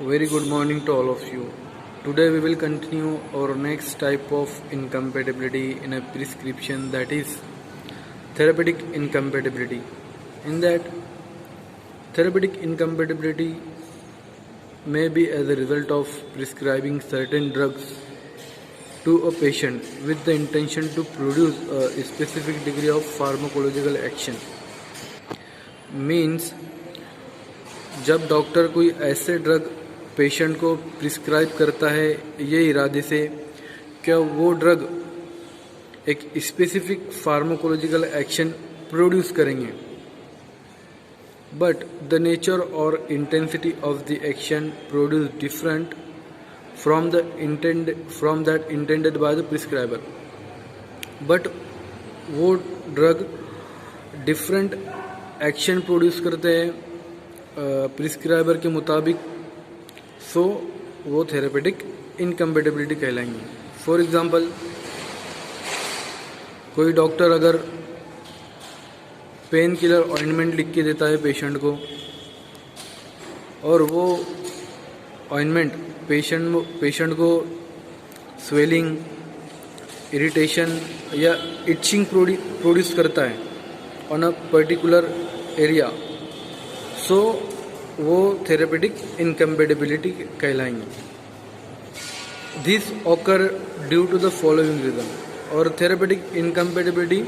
Very good morning to all of you. Today we will continue our next type of incompatibility in a prescription, that is therapeutic incompatibility. In that, therapeutic incompatibility may be as a result of prescribing certain drugs to a patient with the intention to produce a specific degree of pharmacological action. Means जब doctor कोई ऐसे drug patient को prescribe करता है ये इरादे से क्या वो ड्रग एक स्पेसिफिक फार्माकोलॉजिकल एक्शन प्रोड्यूस करेंगे, बट द नेचर और intensity of the action produce different from that intended by the prescriber. But वो ड्रग डिफरेंट एक्शन प्रोड्यूस करते हैं प्रिस्क्राइबर के मुताबिक, सो वो थेरेपेटिक इनकम्पेटिबिलिटी कहलाएंगी. फॉर एग्जांपल, कोई डॉक्टर अगर पेन किलर ऑइंटमेंट लिख के देता है पेशेंट को और वो ऑइंटमेंट पेशेंट को स्वेलिंग, इरिटेशन या इचिंग प्रोड्यूस करता है on a particular area, so वो थेरेपेटिक इनकम्पेटिबिलिटी कहलाएंगे. This occur due to the following reason. और थेरेपेटिक इनकम्पेटिबिलिटी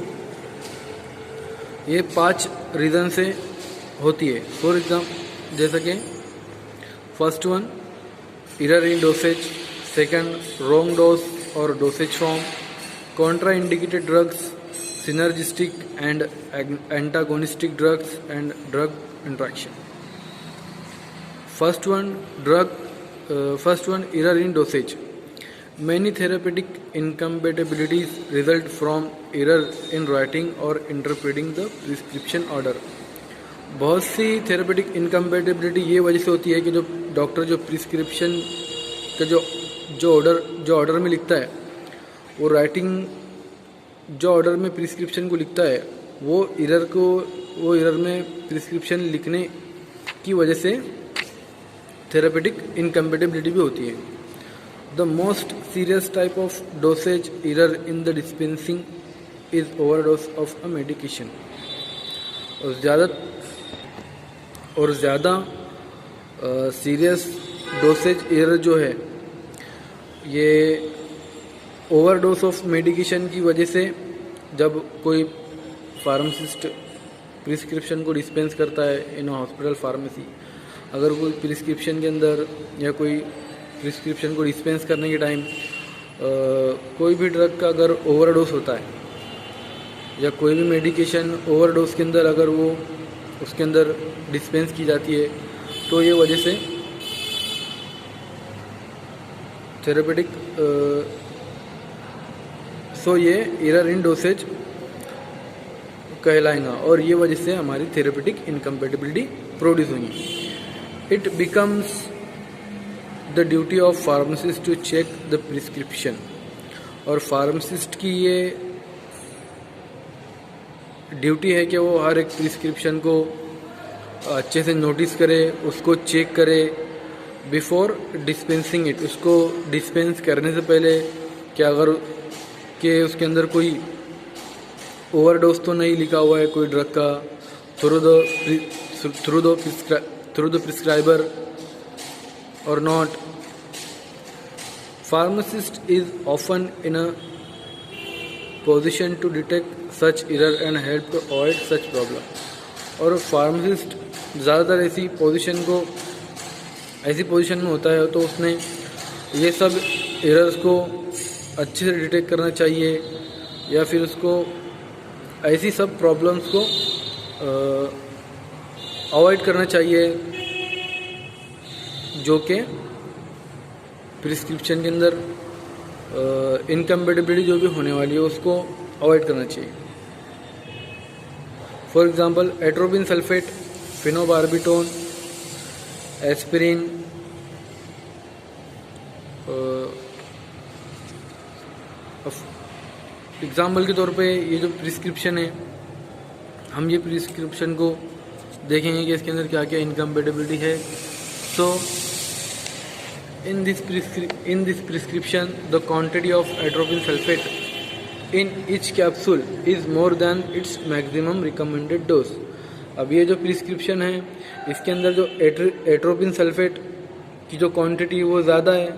ये 5 रीजन से होती है. फॉर एग्जाम्पल, जैसा कि first one error in dosage, second wrong dose और dosage form, contraindicated drugs, synergistic and antagonistic drugs and drug interaction. First one, error in dosage. Many therapeutic incompatibilities result from error in writing or interpreting the prescription order. बहुत सी therapeutic incompatibility ये वजह से होती है कि जो doctor जो prescription का जो ऑर्डर में लिखता है, वो राइटिंग जो ऑर्डर में प्रिस्क्रिप्शन को लिखता है वो एरर में प्रिस्क्रिप्शन लिखने की वजह से थेरेपेटिक इनकम्पेटिबिलिटी भी होती है. The most serious type of dosage error in the dispensing is overdose of a medication. और ज़्यादा सीरियस डोसेज एरर जो है ये ओवरडोज ऑफ मेडिकेशन की वजह से, जब कोई फार्मासिस्ट प्रिस्क्रिप्शन को डिस्पेंस करता है इन हॉस्पिटल फार्मेसी, अगर कोई प्रिस्क्रिप्शन के अंदर या कोई प्रिस्क्रिप्शन को डिस्पेंस करने के टाइम कोई भी ड्रग का अगर ओवरडोज होता है या कोई भी मेडिकेशन ओवरडोज के अंदर अगर वो उसके अंदर डिस्पेंस की जाती है, तो ये वजह से थेरेपेटिक ये एरर इन डोसेज कहलाएगा और ये वजह से हमारी थेरेपेटिक इनकम्पेटिबिलिटी प्रोड्यूस होगी. It becomes the duty of pharmacist to check the prescription. और फार्मासिस्ट की ये ड्यूटी है कि वो हर एक प्रिस्क्रिप्शन को अच्छे से नोटिस करे, उसको चेक करे बिफोर डिस्पेंसिंग इट. उसको डिस्पेंस करने से पहले कि अगर कि उसके अंदर कोई ओवरडोज तो नहीं लिखा हुआ है कोई ड्रग का थ्रू द प्रिस्क्राइबर और not. Pharmacist is often in a position to detect such error and help to avoid such problem. और फार्मासिस्ट ज़्यादातर ऐसी पोजीशन में होता है, तो उसने ये सब एरर्स को अच्छे से डिटेक्ट करना चाहिए या फिर उसको ऐसी सब प्रॉब्लम्स को अवॉइड करना चाहिए जो कि प्रिस्क्रिप्शन के अंदर इनकम्पेटिबिलिटी जो भी होने वाली है उसको अवॉइड करना चाहिए. For example, atropine sulphate, phenobarbitone, aspirin, example के तौर पे ये जो प्रिस्क्रिप्शन है, हम ये प्रिस्क्रिप्शन को देखेंगे कि इसके अंदर क्या क्या इनकम्पेटिबिलिटी है. सो In this prescription, the quantity of atropine sulfate in each capsule is more than its maximum recommended dose. अब ये जो प्रिस्क्रिप्शन है इसके अंदर जो एट्रोपिन सल्फेट की जो क्वांटिटी वो ज़्यादा है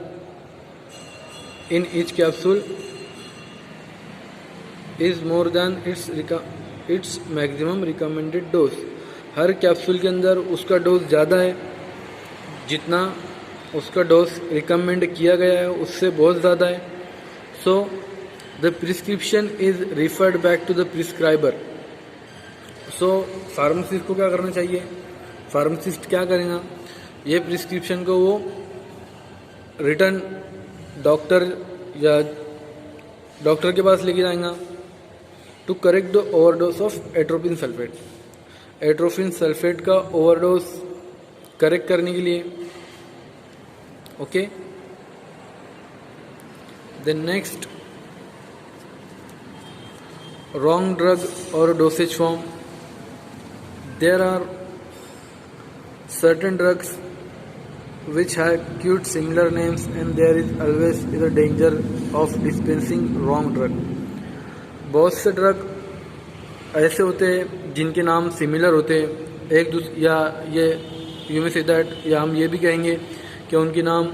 in each capsule is more than its maximum recommended dose. Her capsule के अंदर उसका डोज ज़्यादा है, जितना उसका डोज रिकमेंड किया गया है उससे बहुत ज़्यादा है. So the prescription is referred back to the prescriber. So pharmacist को क्या करना चाहिए? फार्मासिस्ट क्या करेगा? ये प्रिस्क्रिप्शन को वो रिटर्न डॉक्टर या डॉक्टर के पास लेके जाएगा to correct the overdose of atropine sulphate. Atropine sulphate का ओवरडोज करेक्ट करने के लिए. Okay, then next, wrong drug or dosage form. There are certain drugs which have cute similar names and there is always the danger of dispensing wrong drug. बहुत से drug ऐसे होते हैं जिनके नाम सिमिलर होते हैं एक दूसरे, या ये यू मे से दैट, या हम ये भी कहेंगे कि उनके नाम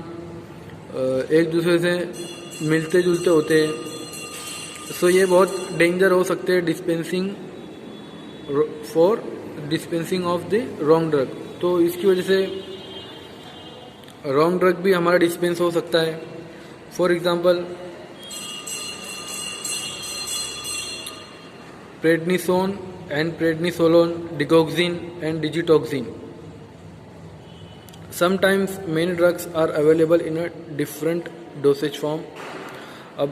एक दूसरे से मिलते जुलते होते हैं. सो ये बहुत डेंजर हो सकते हैं dispensing of the wrong drug. तो इसकी वजह से रॉन्ग ड्रग भी हमारा डिस्पेंस हो सकता है. For example, prednisone and prednisolone, digoxin and digitoxin. Sometimes many drugs are available in a different dosage form. अब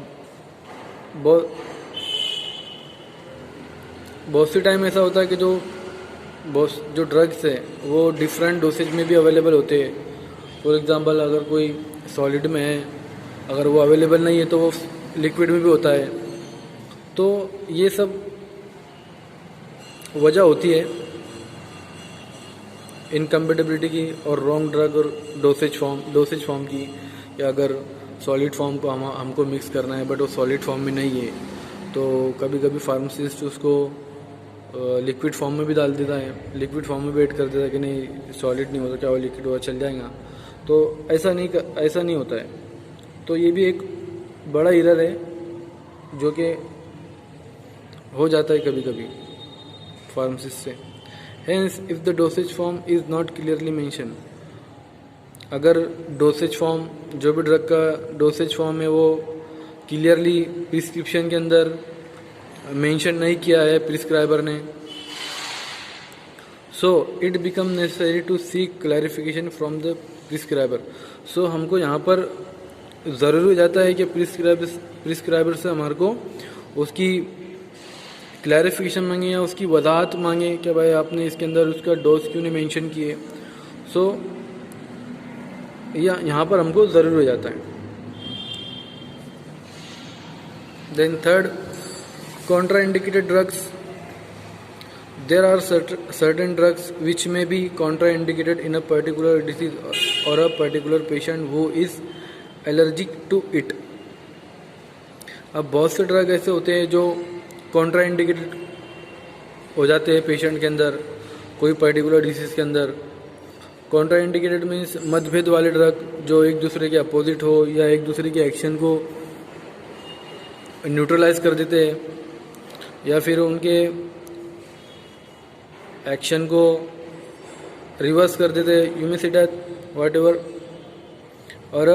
बहुत सी टाइम ऐसा होता है कि जो ड्रग्स है वो डिफरेंट डोसेज में भी अवेलेबल होते हैं. फॉर एग्जांपल, अगर कोई सॉलिड में है, अगर वो अवेलेबल नहीं है तो वो लिक्विड में भी होता है. तो ये सब वजह होती है इनकम्पेटिबिलिटी की और रॉन्ग ड्रग और डोसेज फॉर्म की. या अगर सॉलिड फॉर्म को हमको मिक्स करना है बट वो सॉलिड फॉर्म में नहीं है तो कभी कभी फार्मासिस्ट उसको लिक्विड फॉर्म में भी डाल देता है, लिक्विड फॉर्म में वेट कर देता है कि नहीं सॉलिड नहीं होता, क्या वो लिक्विड हुआ चल जाएगा. तो ऐसा नहीं होता है. तो ये भी एक बड़ा एरर है जो कि हो जाता है कभी कभी फार्मासिस्ट से. Hence, if the dosage form is not clearly mentioned, अगर डोसेज फॉर्म, जो भी ड्रग का डोसेज फॉर्म है वो क्लियरली प्रिस्क्रिप्शन के अंदर मेंशन नहीं किया है प्रिस्क्राइबर ने, so it become necessary to seek clarification from the prescriber. So हमको यहाँ पर ज़रूरी हो जाता है कि प्रिस्क्राइबर से हमारे को उसकी क्लैरिफिकेशन मांगे या उसकी वजाहत मांगे कि भाई आपने इसके अंदर उसका डोज क्यों नहीं मेंशन किए. सो यहाँ पर हमको ज़रूर हो जाता है. Then third, contraindicated drugs. There are certain drugs which may be contraindicated in a particular disease और a particular patient who is allergic to it. अब बहुत से ड्रग ऐसे होते हैं जो कॉन्ट्राइंडिकेटेड हो जाते हैं पेशेंट के अंदर, कोई पर्टिकुलर डिसीज़ के अंदर. कॉन्ट्राइंडिकेटेड मीन्स मतभेद वाले ड्रग जो एक दूसरे के अपोजिट हो या एक दूसरे के एक्शन को न्यूट्रलाइज कर देते हैं या फिर उनके एक्शन को रिवर्स कर देते हैं. You may say that what ever. और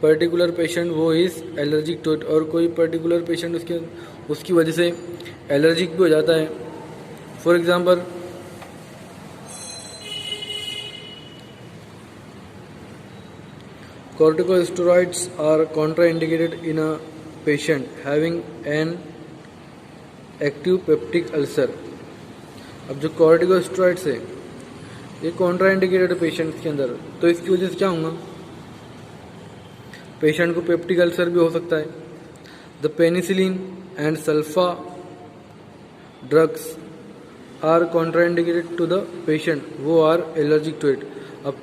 पर्टिकुलर पेशेंट वो इज़ एलर्जिक टू इट, और कोई पर्टिकुलर पेशेंट उसकी वजह से एलर्जिक भी हो जाता है. For example, corticosteroids are contraindicated in a patient having an active peptic ulcer. अब जो corticosteroids है ये कॉन्ट्राइंडिकेटेड है पेशेंट के अंदर, तो इसकी वजह से क्या होगा, पेशेंट को पेप्टिक अल्सर भी हो सकता है. The penicillin and sulfa drugs are contraindicated to the patient who are allergic to it. अब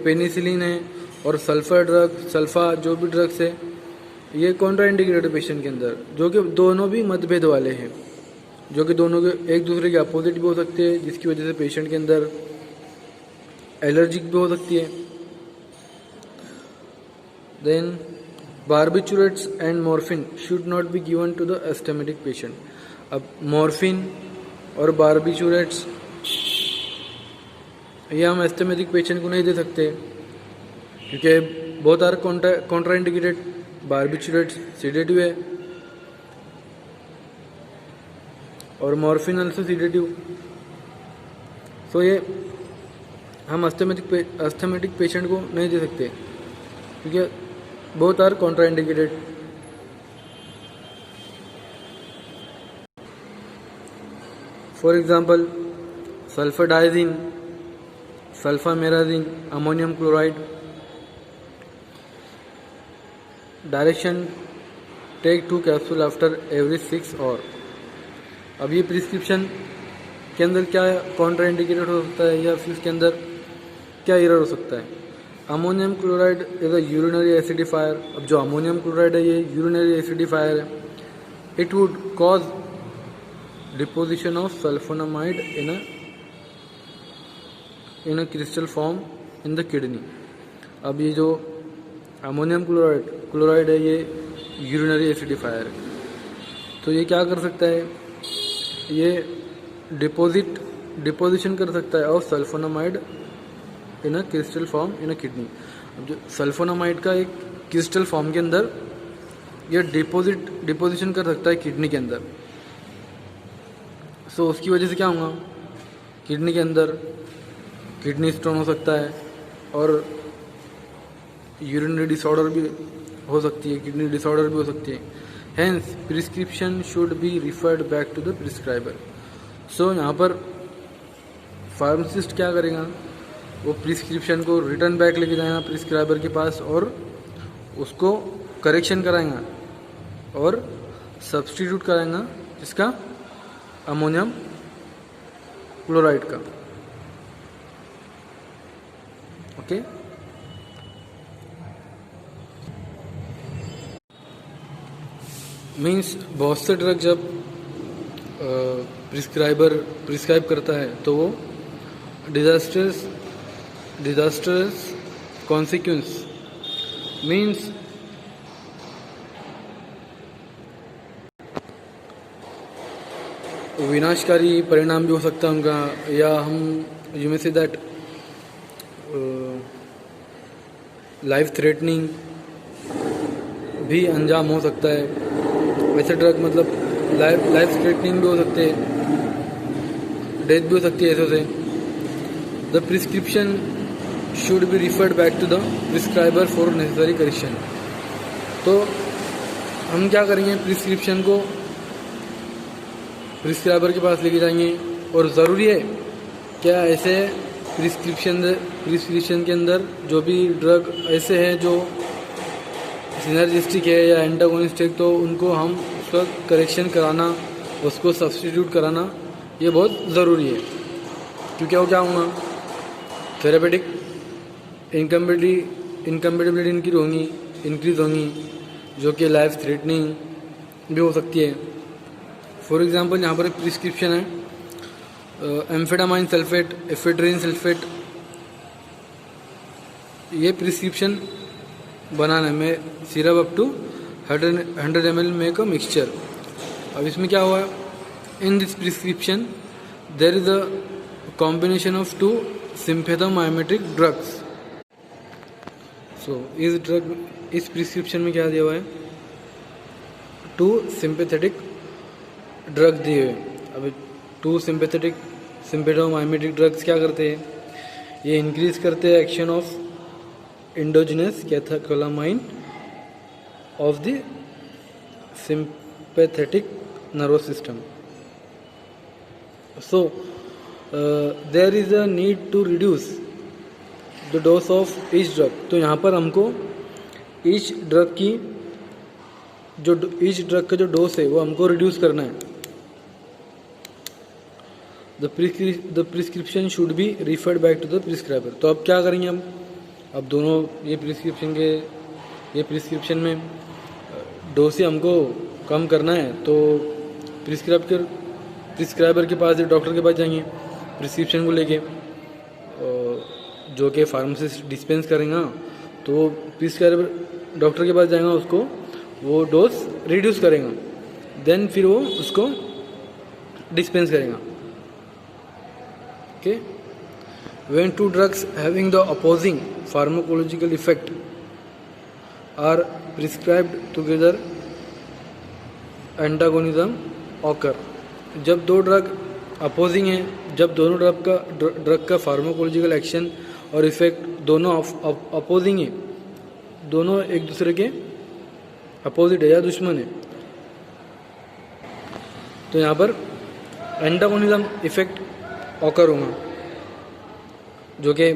पेनिसिलिन है और सल्फा जो भी ड्रग्स है, ये कॉन्ट्रा इंडिकेटेड पेशेंट के अंदर, जो कि दोनों भी मतभेद वाले हैं, जो कि दोनों के एक दूसरे के अपोजिट भी हो सकते हैं, जिसकी वजह से पेशेंट के अंदर एलर्जिक भी हो सकती है। Then barbiturates and morphine should not be given to the asthmatic patient. अब मॉर्फिन और बार्बिचुरेट्स ये हम एस्थमेटिक पेशेंट को नहीं दे सकते, क्योंकि बहुत are contraindicated. Barbiturates sedative है और मॉर्फिन अल्सो सीडेटिव, सो ये हम अस्थमेटिक पेशेंट को नहीं दे सकते, क्योंकि both are contraindicated. For example sulphadiazine, sulphamerazine, ammonium chloride. Direction take 2 capsule after every 6 hour. अब ये प्रिस्क्रिप्शन के अंदर क्या कॉन्ट्रा इंडिकेटेड हो सकता है या फिर इसके अंदर क्या एरर हो सकता है? Ammonium chloride is a urinary acidifier. अब जो अमोनियम क्लोराइड है ये यूरिनरी एसिडिफायर है। It would cause deposition of sulphonamide in a crystal form in the kidney. अब ये जो अमोनियम क्लोराइड है ये यूरिनरी एसिडिफायर है, तो ये क्या कर सकता है? ये डिपोजिशन कर सकता है of sulphonamide in a crystal form in a kidney. अब जो सल्फोनामाइड का एक क्रिस्टल फॉर्म के अंदर ये डिपोजिशन कर सकता है किडनी के अंदर। सो उसकी वजह से क्या होगा? किडनी के अंदर किडनी स्टोन हो सकता है और यूरिनरी डिसऑर्डर भी हो सकती है, किडनी डिसऑर्डर भी हो सकती है। Hence prescription should be referred back to the prescriber. So यहाँ पर फार्मासिस्ट क्या करेगा? वो प्रिस्क्रिप्शन को रिटर्न बैक लेके जाएगा प्रिस्क्राइबर के पास और उसको करेक्शन कराएगा और सब्स्टिट्यूट कराएगा इसका अमोनियम क्लोराइड का। ओके, मीन्स बहुत से ड्रग जब प्रिस्क्राइब करता है तो वो डिजास्टर्स कॉन्सिक्वेंस मीन्स विनाशकारी परिणाम भी हो सकता है उनका, या हम you may say that life threatening भी अंजाम हो सकता है। वैसे ड्रग मतलब लाइफ थ्रेटनिंग भी हो सकते हैं, डेथ भी हो सकती है ऐसे से। The prescription should be referred back to the prescriber for necessary correction. तो हम क्या करेंगे? प्रिस्क्रिप्शन को प्रिस्क्राइबर के पास लेके जाएंगे और ज़रूरी है क्या ऐसे प्रिस्क्रिप्शन के अंदर जो भी ड्रग ऐसे हैं जो सिनर्जिस्टिक है या एंटागोनिस्टिक, तो उनको हम उसका करेक्शन कराना, उसको सब्स्टिट्यूट कराना ये बहुत ज़रूरी है। क्योंकि वो क्या होगा? थेरेपेटिक इनकम्पेटिबिलिटी इंक्रीज होंगी जो कि लाइफ थ्रेटनिंग भी हो सकती है। फॉर एग्जांपल यहाँ पर एक प्रिस्क्रिप्शन है एम्फेटामाइन सल्फेट, एफेड्रिन सल्फेट। ये प्रिस्क्रिप्शन बनाना में syrup up to 100 ml make a mixture. अब इसमें क्या हुआ? In this prescription there is a combination of 2 sympathomimetic drugs. So इस प्रिस्क्रिप्शन में क्या दिया हुआ है? 2 सिंपैथेटिक ड्रग्स दिए हुए। अब 2 सिम्पैथोमाइमेटिक ड्रग्स क्या करते हैं? ये इंक्रीज करते हैं action of endogenous catecholamine of the sympathetic nervous system. So there is a need to reduce the dose of each drug. तो यहाँ पर हमको each drug का जो डोज है वो हमको रिड्यूस करना है। The prescription should be referred back to the prescriber. तो अब क्या करेंगे हम, अब दोनों ये प्रिस्क्रिप्शन में डोज हमको कम करना है तो प्रिस्क्राइबर के पास, डॉक्टर के पास जाएंगे प्रिस्क्रिप्शन को लेके, जो कि फार्मासिस्ट डिस्पेंस करेगा। तो प्रिस्क्राइबर डॉक्टर के पास जाएगा, उसको वो डोज रिड्यूस करेगा, देन फिर वो उसको डिस्पेंस करेगा। Okay, when two drugs having the opposing pharmacological effect are prescribed together antagonism occur. जब दो ड्रग अपोजिंग है, जब दोनों ड्रग का फार्माकोलॉजिकल एक्शन और इफेक्ट दोनों अपोजिंग है, दोनों एक दूसरे के अपोजिट है या दुश्मन है, तो यहाँ पर एंटागोनिज्म इफेक्ट ऑकर होगा, जो कि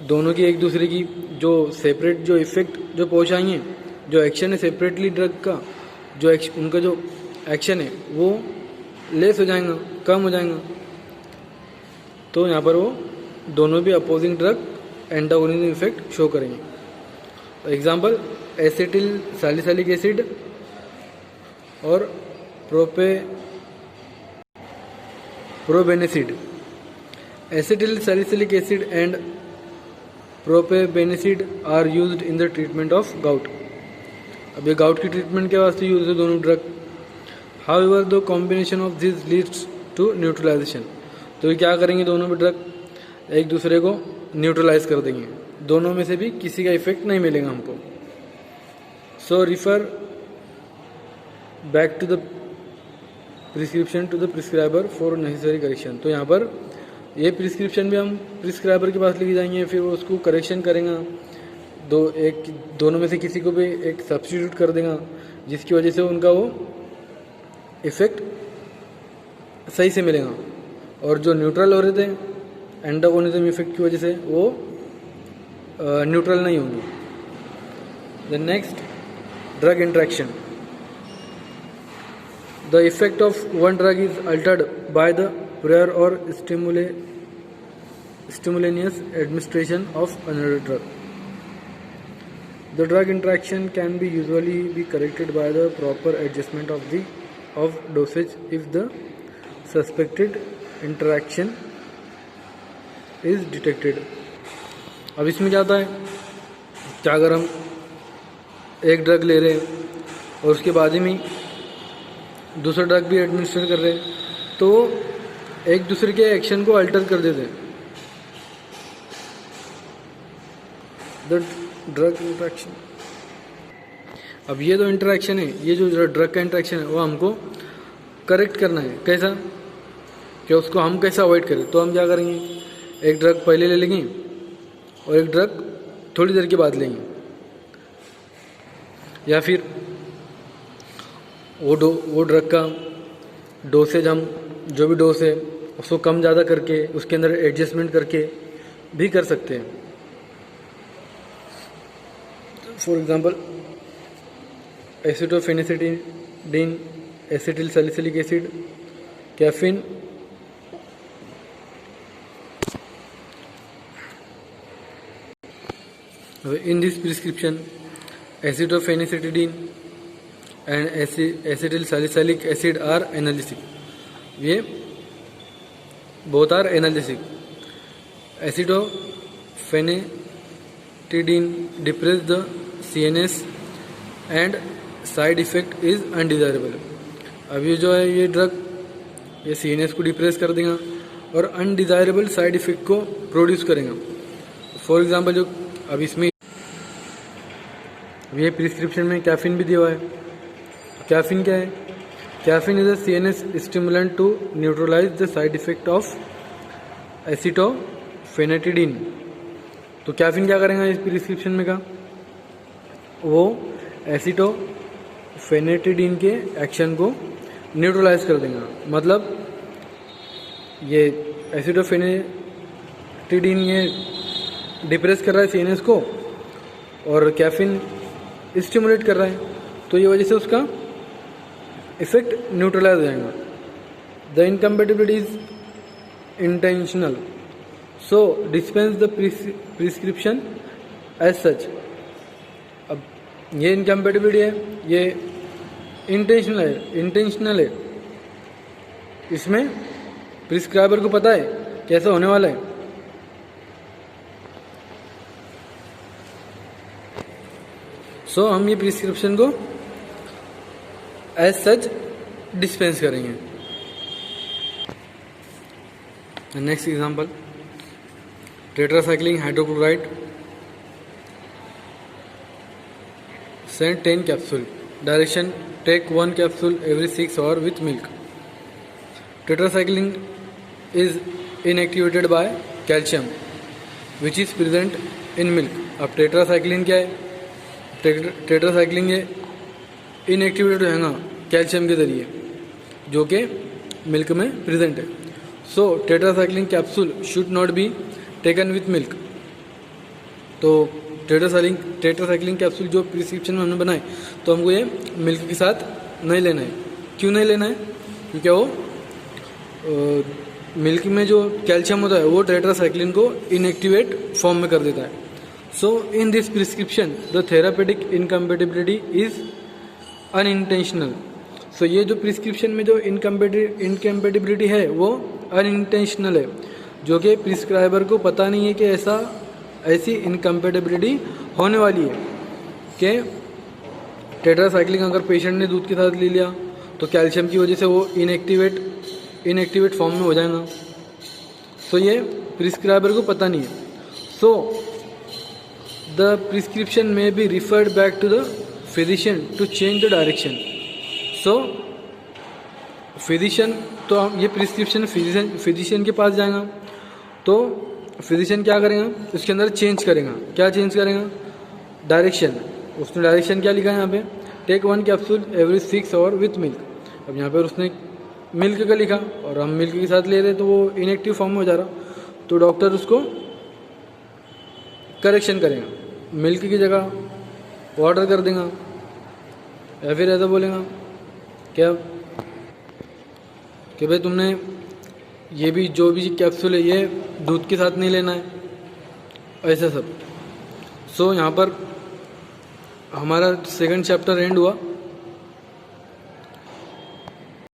दोनों की एक दूसरे की जो सेपरेट जो इफेक्ट जो पहुँचाएंगे, जो एक्शन है सेपरेटली ड्रग का, जो उनका जो एक्शन है वो लेस हो जाएगा, कम हो जाएगा। तो यहाँ पर वो दोनों भी opposing drug antagonism effect show करेंगे। एग्जांपल, एसिटिल सैलिसिलिक एसिड और probenecid. Acetyl salicylic acid and probenecid are used in the treatment of gout. अब ये गाउट की ट्रीटमेंट के वास्ते यूज है दोनों ड्रग। However the combination of this leads to neutralisation. तो ये क्या करेंगे, दोनों भी ड्रग एक दूसरे को न्यूट्रलाइज कर देंगे, दोनों में से भी किसी का इफेक्ट नहीं मिलेगा हमको। So refer back to the prescription to the prescriber for necessary correction. तो यहाँ पर ये प्रिस्क्रिप्शन भी हम प्रिस्क्राइबर के पास लेके जाएंगे, फिर वो उसको करेक्शन करेगा, दोनों में से किसी को भी एक सब्स्टिट्यूट कर देगा, जिसकी वजह से उनका वो इफेक्ट सही से मिलेगा। और जो न्यूट्रल हो रहे थे एंटागोनिज्म इफेक्ट की वजह से, वो न्यूट्रल नहीं होंगे। The next, drug interaction. The effect of one drug is Altered by the prior और stimultaneous administration of another drug. The drug interaction can be usually be corrected by the proper adjustment of dosage if the suspected interaction is detected. अब इसमें क्या होता है, क्या अगर हम एक ड्रग ले रहे हैं और उसके बाद ही में दूसरा ड्रग भी एडमिनिस्टर कर रहे हैं, तो एक दूसरे के एक्शन को अल्टर कर देते हैं। द ड्रग इंट्रैक्शन, अब ये जो इंटरेक्शन है, ये जो ड्रग का इंटरेक्शन है, वो हमको करेक्ट करना है। कैसा, कि उसको हम कैसे अवॉइड करें। तो हम क्या करेंगे, एक ड्रग पहले ले लेंगे और एक ड्रग थोड़ी देर के बाद लेंगे, या फिर वो ड्रग का डोसेज हम जो भी डोज है उसको कम ज़्यादा करके उसके अंदर एडजस्टमेंट करके भी कर सकते हैं। For example, acetophenetidin, acetyl salicylic acid, caffeine, in this prescription acetophenacetidine and acetyl salicylic acid are analgesic. ये both are analgesic. Acetophenacetidine depress the CNS and side effect is undesirable. अब ये जो है ये ड्रग ये CNS को depress कर देगा और अनडिजायरेबल साइड इफेक्ट को प्रोड्यूस करेगा। फॉर एग्जांपल, जो अब इसमें ये प्रिस्क्रिप्शन में कैफीन भी दिया हुआ है। कैफीन क्या है, caffeine is a CNS stimulant to neutralise the side effect of acetophenetidin. तो कैफीन क्या करेगा इस प्रिस्क्रिप्शन में का, वो एसिटोफेनेटिडीन के एक्शन को न्यूट्रलाइज कर देगा। मतलब ये एसिटोफेनेटिडीन ये डिप्रेस कर रहा है CNS को और कैफीन स्टिमुलेट कर रहा है, तो ये वजह से उसका इफेक्ट न्यूट्रलाइज हो जाएगा। The incompatibility is intentional. So dispense the prescription as such. अब ये इनकम्पेटिबिलिटी है, ये इंटेंशनल है। इसमें प्रिस्क्राइबर को पता है कैसा होने वाला है। सो हम ये प्रिस्क्रिप्शन को एज सच डिस्पेंस करेंगे। Next example, tetracycline hydrochloride send 10 capsule, direction take 1 capsule every 6 hours with milk. Tetracycline is inactivated by calcium which is present in milk. अब टेट्रासाइक्लिन क्या है? टेट्रासाइक्लिन ये इनएक्टिवेटेड हो जाएगा कैल्शियम के जरिए जो कि मिल्क में प्रेजेंट है। So tetracycline capsule should not be taken with milk. तो टेट्रासाइक्लिन कैप्सूल जो प्रिस्क्रिप्शन में हमने बनाए तो हमको ये मिल्क के साथ नहीं लेना है। क्यों नहीं लेना है? क्योंकि वो मिल्क में जो कैल्शियम होता है वो टेट्रासाइक्लिन को इनएक्टिवेट फॉर्म में कर देता है। So in this prescription the therapeutic incompatibility is unintentional. So ये जो प्रिस्क्रिप्शन में जो इनकम्पेटिबिलिटी है वो अनइंटेंशनल है, जो कि प्रिस्क्राइबर को पता नहीं है कि ऐसी इनकम्पेटिबिलिटी होने वाली है कि टेट्रासाइक्लिन अगर पेशेंट ने दूध के साथ ले लिया तो कैल्शियम की वजह से वो इनएक्टिवेट फॉर्म में हो जाएगा। सो ये प्रिस्क्राइबर को पता नहीं है। सो द प्रिस्क्रिप्शन में be referred back to the physician to change the direction. So physician, तो ये प्रिस्क्रिप्शन फिजिशियन के पास जाएगा तो फिजिशियन क्या करेगा? उसके अंदर चेंज करेगा। क्या चेंज करेगा? डायरेक्शन। उसने डायरेक्शन क्या लिखा है यहाँ पे? Take 1 capsule every 6 hours with milk. अब यहाँ पर उसने मिल्क का लिखा और हम मिल्क के साथ ले रहे तो वो इनएक्टिव फॉर्म में हो जा रहा, तो डॉक्टर उसको करेक्शन करेगा, मिल्क की जगह वाटर कर देगा या फिर ऐसा बोलेगा क्या कि भाई तुमने ये भी जो भी कैप्सूल है ये दूध के साथ नहीं लेना है, ऐसा सब। सो यहाँ पर हमारा सेकंड चैप्टर एंड हुआ।